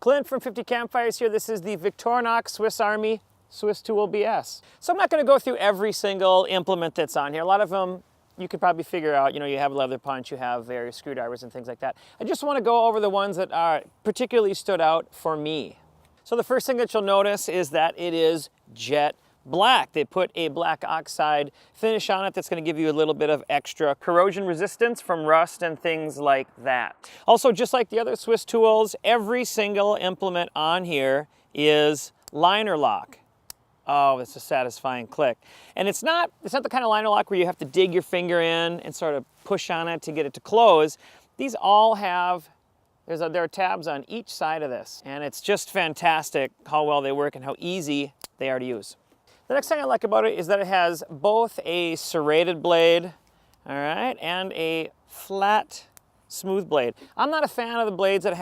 Clint from 50 Campfires here. This is the Victorinox Swiss Army SwissTool BS. So I'm not going to go through every single implement that's on here. A lot of them you could probably figure out. You know, you have a leather punch, you have various screwdrivers and things like that. I just want to go over the ones that are particularly stood out for me. So the first thing that you'll notice is that it is jet black. They put a black oxide finish on it that's going to give you a little bit of extra corrosion resistance from rust and things like that. Also, just like the other SwissTools, every single implement on here is liner lock. Oh, it's a satisfying click. And it's not the kind of liner lock where you have to dig your finger in and sort of push on it to get it to close. These all have, there are tabs on each side of this. And it's just fantastic how well they work and how easy they are to use. The next thing I like about it is that it has both a serrated blade, all right, and a flat, smooth blade. I'm not a fan of the blades that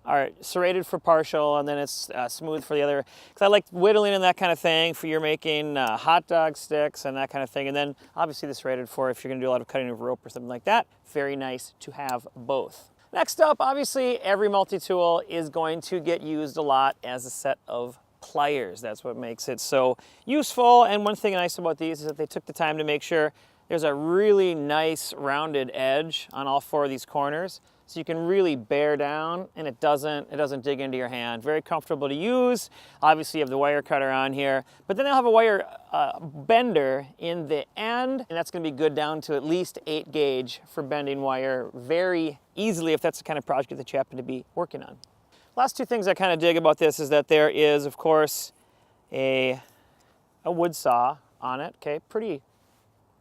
are serrated for partial and then it's smooth for the other, because I like whittling and that kind of thing for you're making hot dog sticks and that kind of thing. And then obviously the serrated for if you're going to do a lot of cutting of rope or something like that. Very nice to have both. Next up, obviously every multi-tool is going to get used a lot as a set of pliers. That's what makes it so useful. And one thing nice about these is that they took the time to make sure there's a really nice rounded edge on all four of these corners, so you can really bear down and it doesn't dig into your hand. Very comfortable to use. Obviously you have the wire cutter on here, but then they'll have a wire bender in the end, and that's going to be good down to at least 8 gauge for bending wire very easily if that's the kind of project that you happen to be working on. Last two things I kind of dig about this is that there is, of course, a wood saw on it. Okay, pretty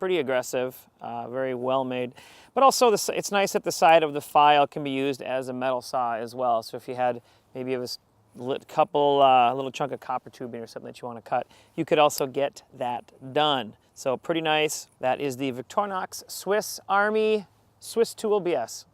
aggressive, very well made. But also, it's nice that the side of the file can be used as a metal saw as well. So if you had maybe a little chunk of copper tubing or something that you want to cut, you could also get that done. So pretty nice. That is the Victorinox Swiss Army SwissTool BS.